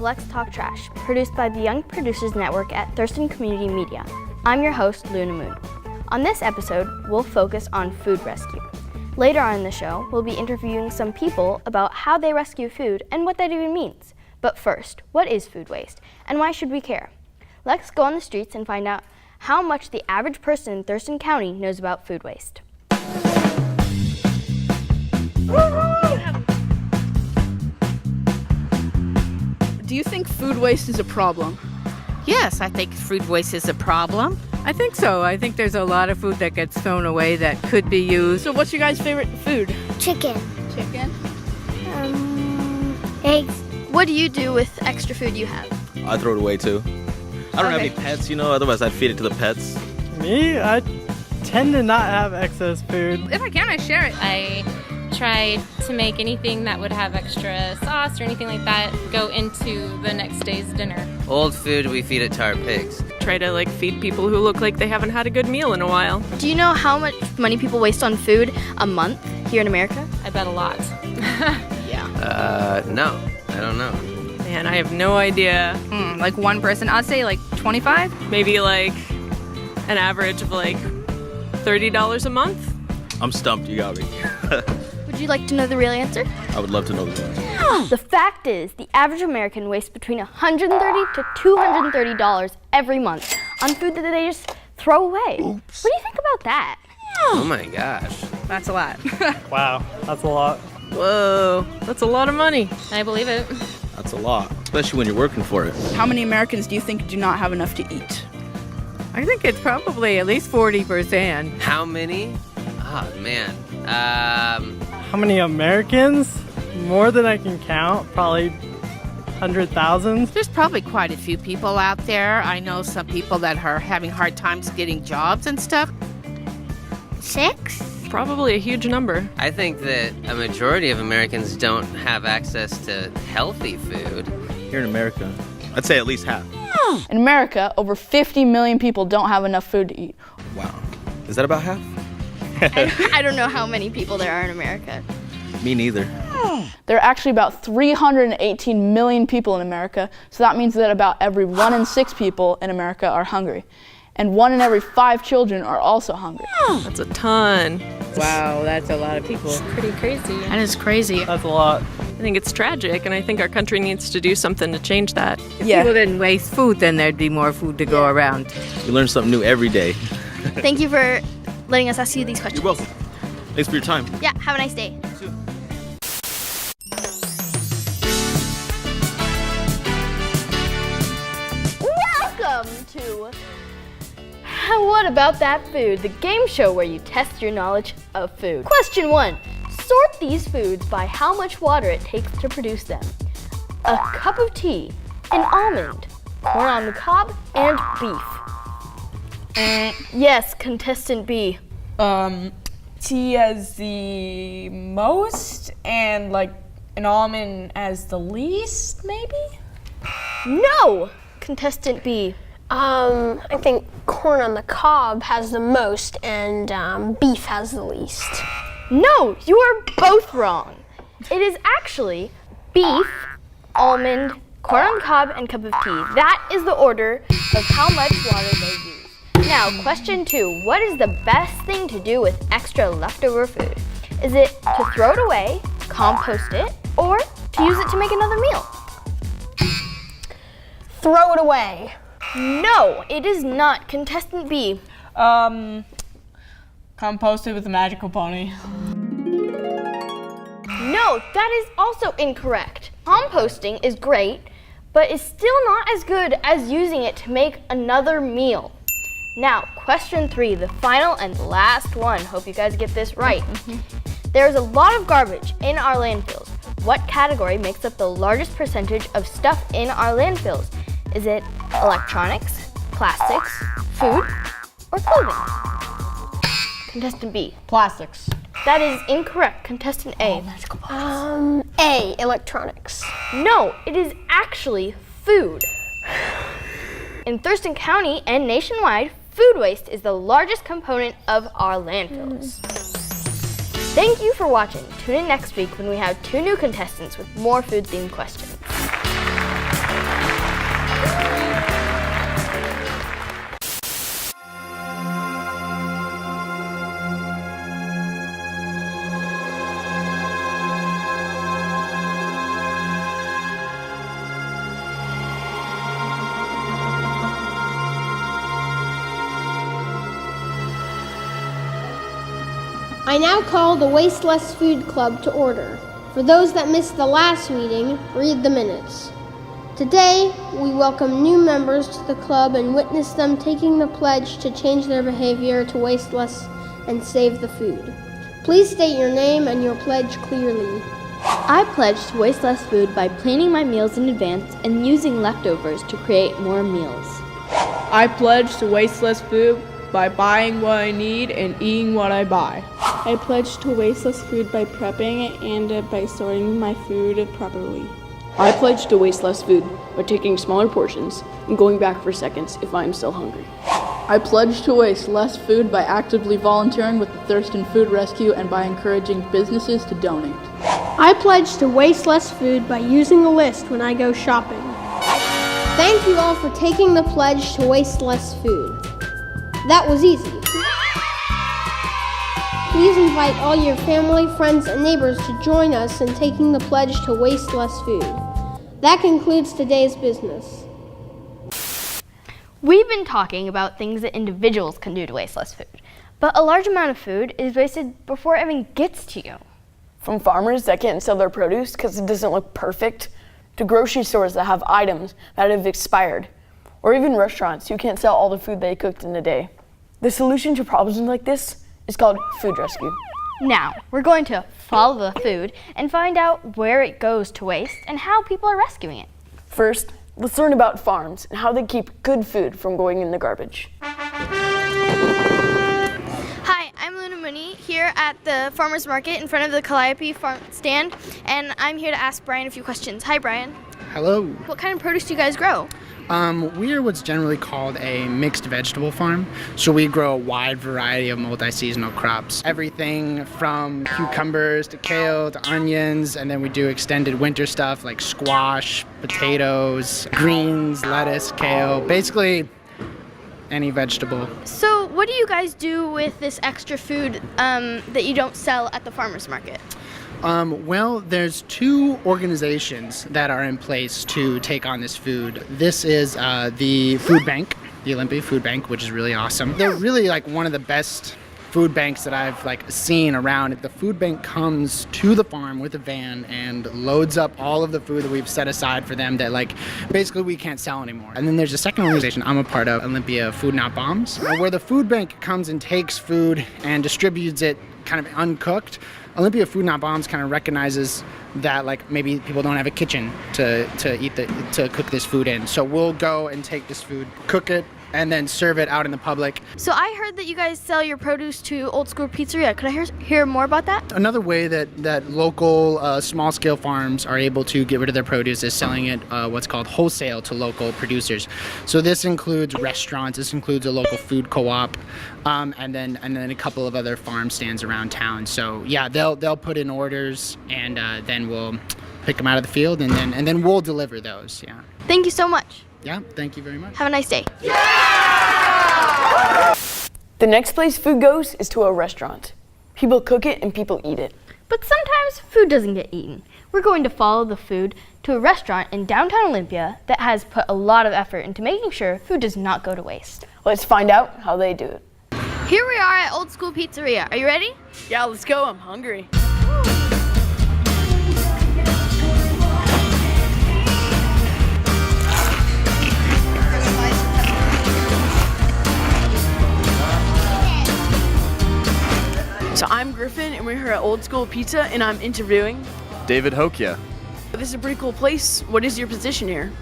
Let's Talk Trash, produced by the Young Producers Network at Thurston Community Media. I'm your host, Luna Moon. On this episode, we'll focus on food rescue. Later on in the show, we'll be interviewing some people about how they rescue food and what that even means. But first, what is food waste, and why should we care? Let's go on the streets and find out how much the average person in Thurston County knows about food waste. Do you think food waste is a problem? Yes, I think food waste is a problem. I think so. I think there's a lot of food that gets thrown away that could be used. So what's your guys' favorite food? Chicken. Chicken? Eggs. What do you do with extra food you have? I throw it away too. I don't have any pets, otherwise I'd feed it to the pets. Me? I tend to not have excess food. If I can, I share it. I try to make anything that would have extra sauce or anything like that go into the next day's dinner. Old food, we feed it to our pigs. Try to feed people who look like they haven't had a good meal in a while. Do you know how much money people waste on food a month here in America? I bet a lot. No, I don't know. Man, I have no idea. Like one person, I'd say 25? Maybe an average of $30 a month? I'm stumped, you got me. Would you like to know the real answer? I would love to know the answer. The fact is, the average American wastes between $130 to $230 every month on food that they just throw away. Oops. What do you think about that? Oh my gosh. That's a lot. Wow, that's a lot. Whoa, that's a lot of money. I believe it. That's a lot, especially when you're working for it. How many Americans do you think do not have enough to eat? I think it's probably at least 40%. How many? Oh man. How many Americans? More than I can count, probably 100,000. There's probably quite a few people out there. I know some people that are having hard times getting jobs and stuff. 6? Probably a huge number. I think that a majority of Americans don't have access to healthy food. Here in America, I'd say at least half. In America, over 50 million people don't have enough food to eat. Wow. Is that about half? I don't know how many people there are in America. Me neither. There are actually about 318 million people in America, so that means that about every 1 in 6 people in America are hungry. And 1 in every 5 children are also hungry. That's a ton. Wow, that's a lot of people. Pretty crazy. That is crazy. That's a lot. I think it's tragic, and I think our country needs to do something to change that. If people didn't waste food, then there'd be more food to go around. You learn something new every day. Thank you for letting us ask you these questions. You're welcome. Thanks for your time. Yeah, have a nice day. Welcome to What About That Food, the game show where you test your knowledge of food. Question 1. Sort these foods by how much water it takes to produce them. A cup of tea, an almond, corn on the cob, and beef. Yes, contestant B. Tea as the most and an almond as the least, maybe? No, contestant B. I think corn on the cob has the most and beef has the least. No, you are both wrong. It is actually beef, almond, corn on the cob, and cup of tea. That is the order of how much water they use. Now, question 2. What is the best thing to do with extra leftover food? Is it to throw it away, compost it, or to use it to make another meal? Throw it away. No, it is not. Contestant B. Composted with a magical pony. No, that is also incorrect. Composting is great, but is still not as good as using it to make another meal. Now, question 3, the final and last one. Hope you guys get this right. There's a lot of garbage in our landfills. What category makes up the largest percentage of stuff in our landfills? Is it electronics, plastics, food, or clothing? Contestant B. Plastics. That is incorrect. Contestant A. A, electronics. No, it is actually food. In Thurston County and nationwide, food waste is the largest component of our landfills. Thank you for watching. Tune in next week when we have 2 new contestants with more food-themed questions. I now call the Waste Less Food Club to order. For those that missed the last meeting, read the minutes. Today, we welcome new members to the club and witness them taking the pledge to change their behavior to waste less and save the food. Please state your name and your pledge clearly. I pledge to waste less food by planning my meals in advance and using leftovers to create more meals. I pledge to waste less food by buying what I need and eating what I buy. I pledge to waste less food by prepping and by storing my food properly. I pledge to waste less food by taking smaller portions and going back for seconds if I am still hungry. I pledge to waste less food by actively volunteering with the Thurston Food Rescue and by encouraging businesses to donate. I pledge to waste less food by using a list when I go shopping. Thank you all for taking the pledge to waste less food. That was easy. Please invite all your family, friends, and neighbors to join us in taking the pledge to waste less food. That concludes today's business. We've been talking about things that individuals can do to waste less food, but a large amount of food is wasted before it even gets to you. From farmers that can't sell their produce because it doesn't look perfect, to grocery stores that have items that have expired, or even restaurants who can't sell all the food they cooked in a day. The solution to problems like this is called food rescue. Now, we're going to follow the food and find out where it goes to waste and how people are rescuing it. First, let's learn about farms and how they keep good food from going in the garbage. Hi, I'm Luna Mooney here at the farmer's market in front of the Calliope farm stand, and I'm here to ask Brian a few questions. Hi, Brian. Hello. What kind of produce do you guys grow? We are what's generally called a mixed vegetable farm. So we grow a wide variety of multi-seasonal crops. Everything from cucumbers to kale to onions, and then we do extended winter stuff like squash, potatoes, greens, lettuce, kale, basically any vegetable. So what do you guys do with this extra food that you don't sell at the farmer's market? Well, there's two organizations that are in place to take on this food. This is the Food Bank, the Olympia Food Bank, which is really awesome. They're really like one of the best food banks that I've seen around. The food bank comes to the farm with a van and loads up all of the food that we've set aside for them that basically we can't sell anymore. And then there's a second organization I'm a part of, Olympia Food Not Bombs, where the food bank comes and takes food and distributes it kind of uncooked. Olympia Food Not Bombs kind of recognizes that maybe people don't have a kitchen to cook this food in. So we'll go and take this food, cook it, and then serve it out in the public. So I heard that you guys sell your produce to Old School Pizzeria. Could I hear more about that? Another way that local small-scale farms are able to get rid of their produce is selling it what's called wholesale to local producers. So this includes restaurants, this includes a local food co-op, and then a couple of other farm stands around town. So yeah, they'll put in orders, and then we'll pick them out of the field, and then we'll deliver those. Yeah. Thank you so much. Yeah, thank you very much. Have a nice day. The next place food goes is to a restaurant. People cook it and people eat it. But sometimes food doesn't get eaten. We're going to follow the food to a restaurant in downtown Olympia that has put a lot of effort into making sure food does not go to waste. Let's find out how they do it. Here we are at Old School Pizzeria. Are you ready? Yeah, let's go. I'm hungry. So I'm Griffin, and we're here at Old School Pizza, and I'm interviewing David Hokia. This is a pretty cool place. What is your position here?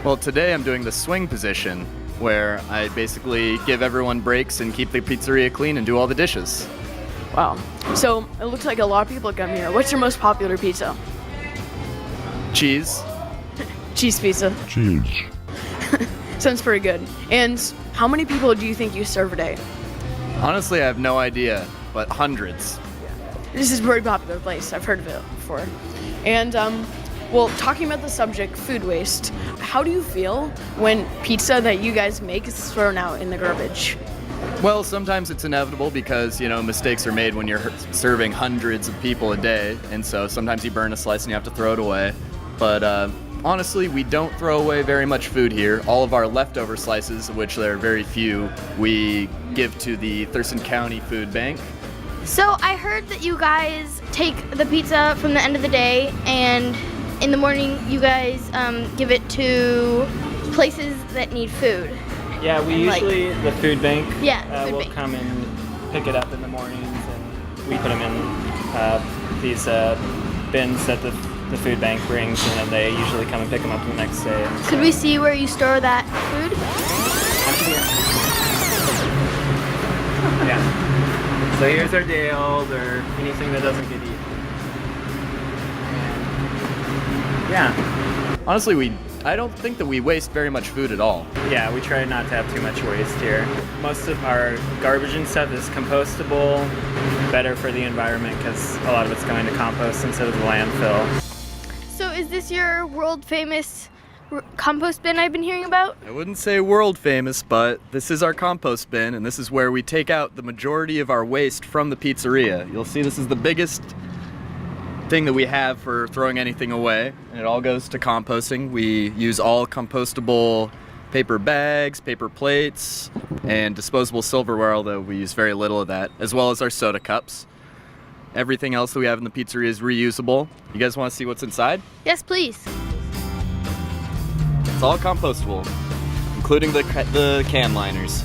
Well, today I'm doing the swing position, where I basically give everyone breaks and keep the pizzeria clean and do all the dishes. Wow. So it looks like a lot of people come here. What's your most popular pizza? Cheese. Cheese pizza. Cheese. Sounds pretty good. And how many people do you think you serve a day? Honestly, I have no idea, but hundreds. This is a very popular place. I've heard of it before. And, well, talking about the subject, food waste, how do you feel when pizza that you guys make is thrown out in the garbage? Well, sometimes it's inevitable because, mistakes are made when you're serving hundreds of people a day, and so sometimes you burn a slice and you have to throw it away. But honestly, we don't throw away very much food here. All of our leftover slices, of which there are very few, we give to the Thurston County Food Bank. So I heard that you guys take the pizza from the end of the day, and in the morning you guys give it to places that need food. Yeah, we usually, the food bank, food will bank. come and pick it up in the mornings, and we put them in these bins that the food bank brings, and then they usually come and pick them up the next day. And Could we see where you store that food? Yeah. So here's our day old, or anything that doesn't get eaten. Yeah. Honestly, I don't think that we waste very much food at all. Yeah, we try not to have too much waste here. Most of our garbage and stuff is compostable, better for the environment because a lot of it's going to compost instead of the landfill. So is this your world famous compost bin I've been hearing about? I wouldn't say world famous, but this is our compost bin, and this is where we take out the majority of our waste from the pizzeria. You'll see this is the biggest thing that we have for throwing anything away, and it all goes to composting. We use all compostable paper bags, paper plates, and disposable silverware, although we use very little of that, as well as our soda cups. Everything else that we have in the pizzeria is reusable. You guys want to see what's inside? Yes, please. It's all compostable, including the can liners.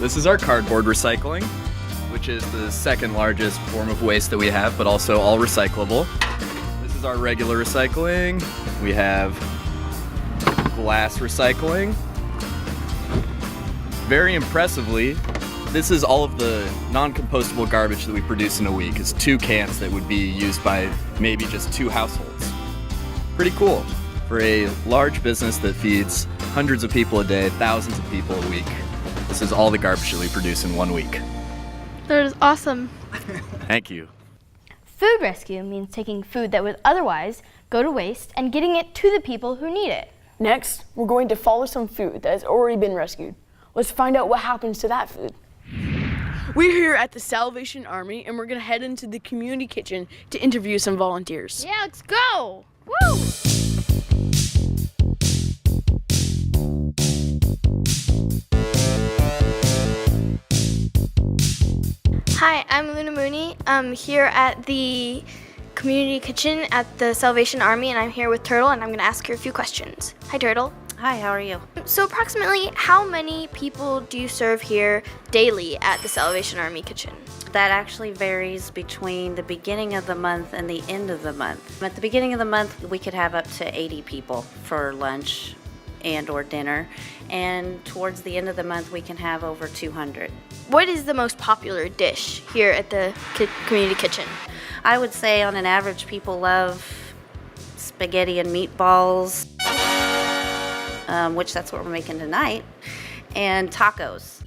This is our cardboard recycling, which is the second largest form of waste that we have, but also all recyclable. This is our regular recycling. We have glass recycling. Very impressively, this is all of the non-compostable garbage that we produce in a week. It's 2 cans that would be used by maybe just 2 households. Pretty cool for a large business that feeds hundreds of people a day, thousands of people a week. This is all the garbage that we produce in 1 week. That is awesome. Thank you. Food rescue means taking food that would otherwise go to waste and getting it to the people who need it. Next, we're going to follow some food that has already been rescued. Let's find out what happens to that food. We're here at the Salvation Army, and we're going to head into the community kitchen to interview some volunteers. Yeah, let's go. Woo! Hi, I'm Luna Mooney. I'm here at the community kitchen at the Salvation Army, and I'm here with Turtle, and I'm going to ask her a few questions. Hi, Turtle. Hi, how are you? So approximately how many people do you serve here daily at the Salvation Army kitchen? That actually varies between the beginning of the month and the end of the month. At the beginning of the month, we could have up to 80 people for lunch and or dinner, and towards the end of the month, we can have over 200. What is the most popular dish here at the community kitchen? I would say on an average, people love spaghetti and meatballs, which that's what we're making tonight, and tacos.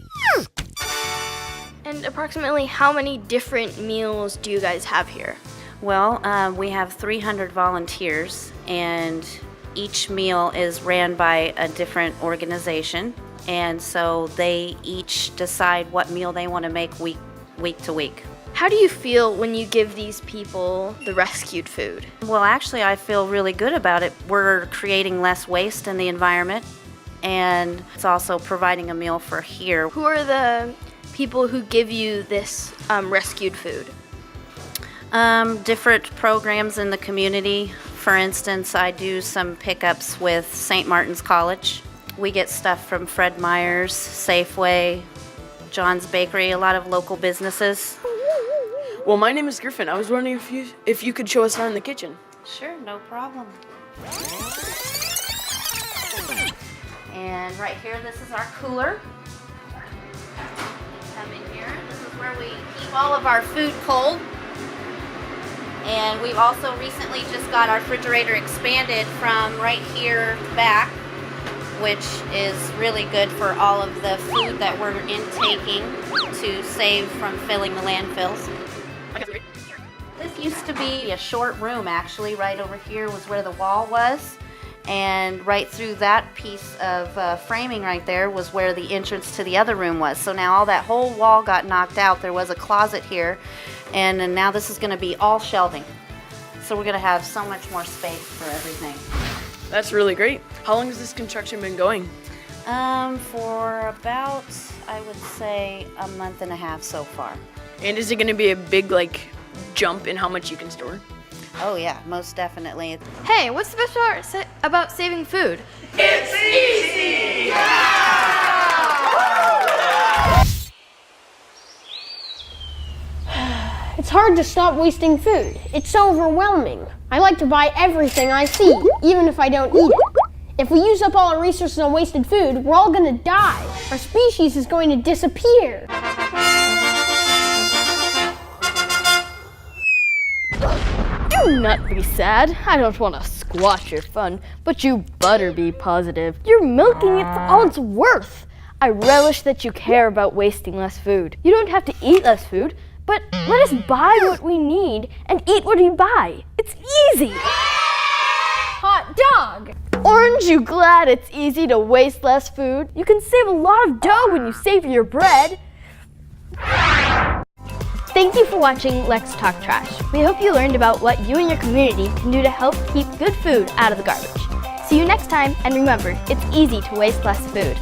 And approximately how many different meals do you guys have here? Well, we have 300 volunteers, and each meal is ran by a different organization, and so they each decide what meal they want to make week to week. How do you feel when you give these people the rescued food? Well, actually, I feel really good about it. We're creating less waste in the environment, and it's also providing a meal for here. Who are the people who give you this rescued food? Different programs in the community. For instance, I do some pickups with St. Martin's College. We get stuff from Fred Meyer's, Safeway, John's Bakery, a lot of local businesses. Well, my name is Griffin. I was wondering if you could show us around the kitchen. Sure, no problem. And right here, this is our cooler. Come in here. This is where we keep all of our food cold. And we've also recently just got our refrigerator expanded from right here back, which is really good for all of the food that we're intaking to save from filling the landfills. This used to be a short room, actually. Right over here was where the wall was. And right through that piece of framing right there was where the entrance to the other room was. So now all that whole wall got knocked out. There was a closet here. And now this is going to be all shelving. So we're going to have so much more space for everything. That's really great. How long has this construction been going? For about, I would say, a month and a half so far. And is it going to be a big jump in how much you can store? Oh yeah, most definitely. Hey, what's the best part about saving food? It's easy! It's hard to stop wasting food. It's so overwhelming. I like to buy everything I see, even if I don't eat it. If we use up all our resources on wasted food, we're all gonna die. Our species is going to disappear. Do not be sad. I don't want to squash your fun, but you better be positive. You're milking it for all it's worth. I relish that you care about wasting less food. You don't have to eat less food, but let us buy what we need and eat what we buy. It's easy. Hot dog! Aren't you glad it's easy to waste less food? You can save a lot of dough when you save your bread. Thank you for watching Let's Talk Trash. We hope you learned about what you and your community can do to help keep good food out of the garbage. See you next time, and remember, it's easy to waste less food.